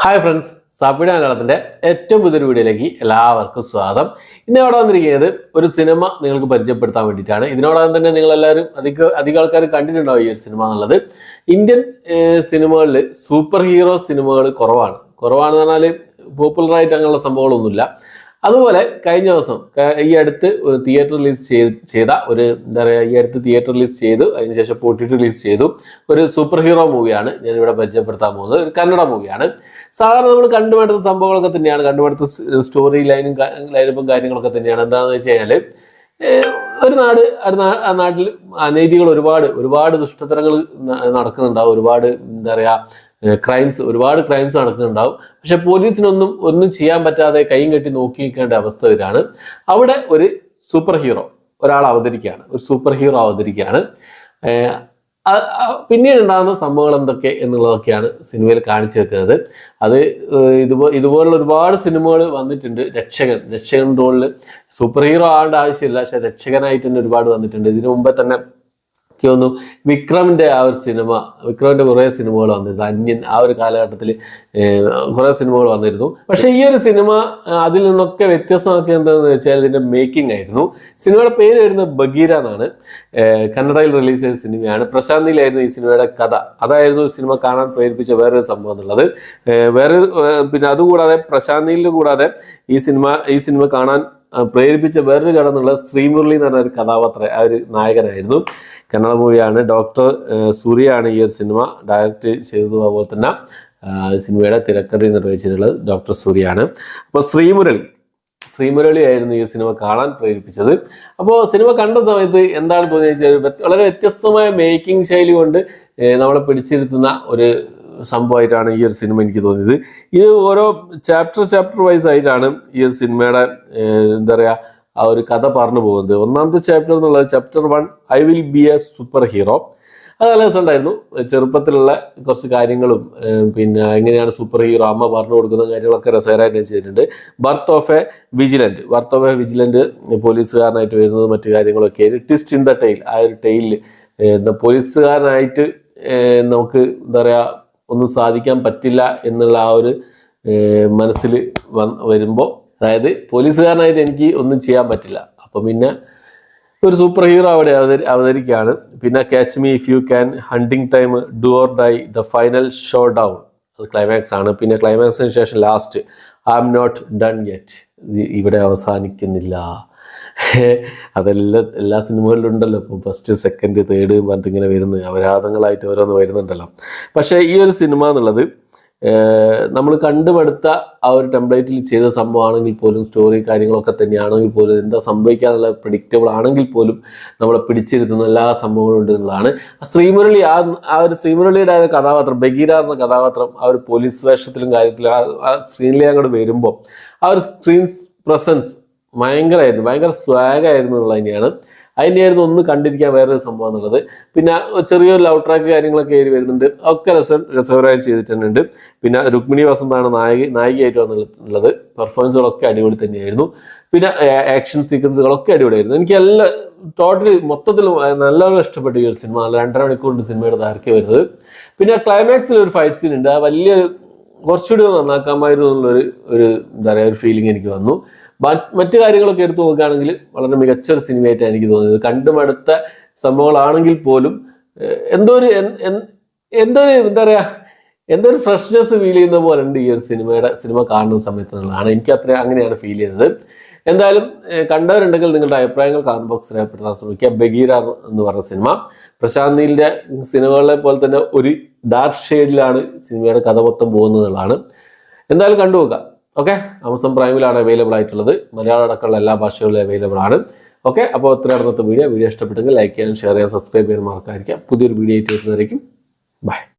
Hi friends, സാപ്പിയുടെ മലയാളത്തിൻ്റെ ഏറ്റവും പുതിയൊരു വീഡിയോയിലേക്ക് എല്ലാവർക്കും സ്വാഗതം. ഇന്ന് ഇവിടെ വന്നിരിക്കുന്നത് ഒരു സിനിമ നിങ്ങൾക്ക് പരിചയപ്പെടുത്താൻ വേണ്ടിയിട്ടാണ്. ഇതിനോടകം തന്നെ നിങ്ങളെല്ലാവരും അധികം ആൾക്കാർ കണ്ടിട്ടുണ്ടാവും ഈ ഒരു സിനിമ എന്നുള്ളത്. ഇന്ത്യൻ സിനിമകളിൽ സൂപ്പർ ഹീറോ സിനിമകൾ കുറവാണെന്ന് പറഞ്ഞാൽ പോപ്പുലറായിട്ട് അങ്ങനെയുള്ള സംഭവങ്ങളൊന്നുമില്ല. അതുപോലെ കഴിഞ്ഞ ദിവസം ഈ അടുത്ത് തിയേറ്റർ റിലീസ് ചെയ്ത ഒരു എന്താ പറയുക, ഈ അടുത്ത് തിയേറ്റർ റിലീസ് ചെയ്തു, അതിനുശേഷം OTT റിലീസ് ചെയ്തു ഒരു സൂപ്പർ ഹീറോ മൂവിയാണ് ഞാനിവിടെ പരിചയപ്പെടുത്താൻ പോകുന്നത്. ഒരു കന്നഡ മൂവിയാണ്. സാധാരണ നമ്മൾ കണ്ടുപിടുത്ത സംഭവങ്ങളൊക്കെ തന്നെയാണ്, കണ്ടുപിടുത്ത സ്റ്റോറി ലൈനും കാര്യങ്ങളൊക്കെ തന്നെയാണ്. എന്താണെന്ന് വെച്ച് കഴിഞ്ഞാൽ ഒരു നാട്ടിൽ അനീതികൾ ഒരുപാട് ദുഷ്ടതരങ്ങൾ നടക്കുന്നുണ്ടാവും, എന്താ പറയുക ഒരുപാട് ക്രൈംസ് നടക്കുന്നുണ്ടാവും. പക്ഷെ പോലീസിനൊന്നും ചെയ്യാൻ പറ്റാതെ കൈയും കെട്ടി നോക്കി നിൽക്കേണ്ട അവസ്ഥ വരാണ്. അവിടെ ഒരു സൂപ്പർ ഹീറോ അവതരിക്കുകയാണ്. പിന്നീട് ഉണ്ടാകുന്ന സംഭവങ്ങൾ എന്തൊക്കെ എന്നുള്ളതൊക്കെയാണ് സിനിമയിൽ കാണിച്ചു വെക്കുന്നത്. അത് ഇതുപോലുള്ള ഒരുപാട് സിനിമകൾ വന്നിട്ടുണ്ട്. രക്ഷകൻ റോളിൽ സൂപ്പർ ഹീറോ ആവേണ്ട ആവശ്യമില്ല, പക്ഷെ രക്ഷകനായിട്ട് തന്നെ ഒരുപാട് വന്നിട്ടുണ്ട്. ഇതിനു മുമ്പേ തന്നെ തോന്നുന്നു വിക്രമിൻ്റെ വിക്രമിൻ്റെ കുറേ സിനിമകൾ വന്നിരുന്നു. അന്യൻ ആ ഒരു കാലഘട്ടത്തിൽ കുറേ സിനിമകൾ വന്നിരുന്നു. പക്ഷേ ഈ ഒരു സിനിമ അതിൽ നിന്നൊക്കെ വ്യത്യസ്തമാക്കിയത് എന്താണെന്ന് വെച്ചാൽ ഇതിൻ്റെ മേക്കിംഗ് ആയിരുന്നു. സിനിമയുടെ പേര് വരുന്നത് ബഗീര എന്നാണ്. കന്നഡയിൽ റിലീസ് ചെയ്ത സിനിമയാണ്. പ്രശാന്ത് നീലായിരുന്നു ഈ സിനിമയുടെ കഥ. അതായിരുന്നു സിനിമ കാണാൻ പ്രേരിപ്പിച്ച വേറൊരു സംഭവം എന്നുള്ളത്. പിന്നെ അതുകൂടാതെ പ്രശാന്ത് നീലിൻ്റെ കൂടാതെ ഈ സിനിമ കാണാൻ പ്രേരിപ്പിച്ച വേറൊരു കഥ എന്നുള്ളത് ശ്രീമുരളി എന്ന് പറഞ്ഞ ഒരു കഥാപാത്രം, ആ ഒരു നായകനായിരുന്നു. കന്നഡ മൂവിയാണ്. ഡോക്ടർ സൂര്യയാണ് ഈ ഒരു സിനിമ ഡയറക്റ്റ് ചെയ്തത്. അതുപോലെ തന്നെ സിനിമയുടെ തിരക്കഥ നിർവഹിച്ചിട്ടുള്ളത് ഡോക്ടർ സൂര്യയാണ്. അപ്പോൾ ശ്രീമുരളി ആയിരുന്നു ഈ സിനിമ കാണാൻ പ്രേരിപ്പിച്ചത്. അപ്പോൾ സിനിമ കണ്ട സമയത്ത് എന്താണ് തോന്നിയത്, വളരെ വ്യത്യസ്തമായ മേക്കിംഗ് ശൈലി കൊണ്ട് നമ്മളെ പിടിച്ചിരുത്തുന്ന ഒരു സംഭവമായിട്ടാണ് ഈ ഒരു സിനിമ എനിക്ക് തോന്നിയത്. ഇത് ഓരോ ചാപ്റ്റർ വൈസ് ആയിട്ടാണ് ഈ ഒരു സിനിമയുടെ എന്താ പറയുക ആ ഒരു കഥ പറഞ്ഞു പോകുന്നത്. ഒന്നാമത്തെ ചാപ്റ്റർ എന്നുള്ളത് chapter 1 I will be A super hero. അത് നല്ല രസമുണ്ടായിരുന്നു. ചെറുപ്പത്തിലുള്ള കുറച്ച് കാര്യങ്ങളും പിന്നെ എങ്ങനെയാണ് സൂപ്പർ ഹീറോ അമ്മ പറഞ്ഞു കൊടുക്കുന്ന കാര്യങ്ങളൊക്കെ രസകരമായിട്ട് ചെയ്തിട്ടുണ്ട്. ബർത്ത് ഓഫ് എ വിജിലന്റ് പോലീസുകാരനായിട്ട് വരുന്നത് മറ്റു കാര്യങ്ങളൊക്കെ ആയിട്ട് ട്വിസ്റ്റ് ഇൻ ദ ടെയിൽ, ആ ഒരു ടെയിലിൽ പോലീസുകാരനായിട്ട് നമുക്ക് എന്താ പറയുക ഒന്നും സാധിക്കാൻ പറ്റില്ല എന്നുള്ള ആ ഒരു മനസ്സിൽ വരുമ്പോൾ, അതായത് പോലീസുകാരനായിട്ട് എനിക്ക് ഒന്നും ചെയ്യാൻ പറ്റില്ല, അപ്പം പിന്നെ ഒരു സൂപ്പർ ഹീറോ അവിടെ അവതരിക്കുകയാണ്. പിന്നെ catch me if you can, hunting time, do or die, the final showdown, അത് ക്ലൈമാക്സ് ആണ്. പിന്നെ ക്ലൈമാക്സിന് ശേഷം last I am not done yet, ഇവിടെ അവസാനിക്കുന്നില്ല. എല്ലാ സിനിമകളിലും ഉണ്ടല്ലോ ഇപ്പം ഫസ്റ്റ് സെക്കൻഡ് തേർഡ് പറഞ്ഞിട്ട് ഇങ്ങനെ വരുന്നത്, അപരാധങ്ങളായിട്ട് ഓരോന്ന് വരുന്നുണ്ടല്ലോ. പക്ഷേ ഈ ഒരു സിനിമ എന്നുള്ളത് നമ്മൾ കണ്ടുപടുത്ത ആ ഒരു ടെംപ്ലേറ്റിൽ ചെയ്ത സംഭവമാണെങ്കിൽ പോലും, സ്റ്റോറി കാര്യങ്ങളൊക്കെ തന്നെയാണെങ്കിൽ പോലും, എന്താ സംഭവിക്കാന്നുള്ള പ്രിഡിക്റ്റബിൾ ആണെങ്കിൽ പോലും നമ്മളെ പിടിച്ചിരുത്തുന്ന എല്ലാ സംഭവങ്ങളും ഉണ്ട് എന്നുള്ളതാണ്. ശ്രീമുരളി ആ ഒരു ശ്രീമുരളിയുടെ ആ കഥാപാത്രം, ബഗീര എന്ന കഥാപാത്രം ആ ഒരു പോലീസ് വേഷത്തിലും കാര്യത്തിലും ആ സ്ക്രീനിൽ അങ്ങോട്ട് വരുമ്പോൾ ആ ഒരു സ്ക്രീൻ പ്രസൻസ് ഭയങ്കര സ്വാഗായിരുന്നു എന്നുള്ളത് തന്നെയായിരുന്നു ഒന്ന് കണ്ടിരിക്കാൻ വേറൊരു സംഭവം എന്നുള്ളത്. പിന്നെ ചെറിയൊരു ലവ് ട്രാക്ക് കാര്യങ്ങളൊക്കെ ഏറി വരുന്നുണ്ട്, ഒക്കെ രസകരമായി ചെയ്തിട്ടുണ്ട്. പിന്നെ രുക്മിണി വസന്താണ് നായികയായിട്ട് വന്നിട്ടുള്ളത്. പെർഫോമൻസുകളൊക്കെ അടിപൊളി തന്നെയായിരുന്നു. പിന്നെ ആക്ഷൻ സീക്വൻസുകളൊക്കെ അടിപൊളിയായിരുന്നു. എനിക്ക് മൊത്തത്തിൽ നല്ലവണ്ണം ഇഷ്ടപ്പെട്ടു ഈ ഒരു സിനിമ. 2.5 മണിക്കൂറിൻ്റെ സിനിമയുടെ ദൈർഘ്യം വരുന്നത്. പിന്നെ ക്ലൈമാക്സിൽ ഒരു ഫൈറ്റ് സീൻ ഉണ്ട്, ആ കുറച്ചുകൂടി നന്നാക്കാമായിരുന്നു എന്നുള്ളൊരു എന്താ പറയുക ഒരു ഫീലിംഗ് എനിക്ക് വന്നു. മറ്റു കാര്യങ്ങളൊക്കെ എടുത്തു നോക്കുകയാണെങ്കിൽ വളരെ മികച്ചൊരു സിനിമയായിട്ടാണ് എനിക്ക് തോന്നിയത്. കണ്ടുമടുത്ത സംഭവങ്ങളാണെങ്കിൽ പോലും എന്തോ ഒരു എന്താ പറയുക എന്തൊരു ഫ്രഷ്നെസ് ഫീൽ ചെയ്യുന്ന പോലെ ഉണ്ട് ഈ ഒരു സിനിമ കാണുന്ന സമയത്ത് എന്നുള്ളതാണ് എനിക്ക് അങ്ങനെയാണ് ഫീൽ ചെയ്തത്. എന്തായാലും കണ്ടവരുണ്ടെങ്കിൽ നിങ്ങളുടെ അഭിപ്രായങ്ങൾ കമന്റ് ബോക്സിൽ രേഖപ്പെടുത്താൻ ശ്രമിക്കുക. ബഗീര എന്ന് പറഞ്ഞ സിനിമ പ്രശാന്ത് നീലിൻ്റെ സിനിമകളെ പോലെ തന്നെ ഒരു ഡാർക്ക് ഷെയ്ഡിലാണ് സിനിമയുടെ കഥ മൊത്തം പോകുന്നതെന്നുള്ളതാണ്. എന്തായാലും കണ്ടുപോകുക. ഓക്കെ, ആമസോൺ പ്രൈമിലാണ് അവൈലബിൾ ആയിട്ടുള്ളത്. മലയാളം അടക്കമുള്ള എല്ലാ ഭാഷകളിലും അവൈലബിൾ ആണ്. ഓക്കെ, അപ്പോൾ ഇത്രയാണ് ഇന്നത്തെ വീഡിയോ ഇഷ്ടപ്പെട്ടെങ്കിൽ ലൈക്ക് ചെയ്യാനും ഷെയർ ചെയ്യാൻ സബ്സ്ക്രൈബ് ചെയ്യാൻ മറക്കാതിരിക്കുക. പുതിയൊരു വീഡിയോ ആയിട്ട് വരുന്നതായിരിക്കും. ബൈ.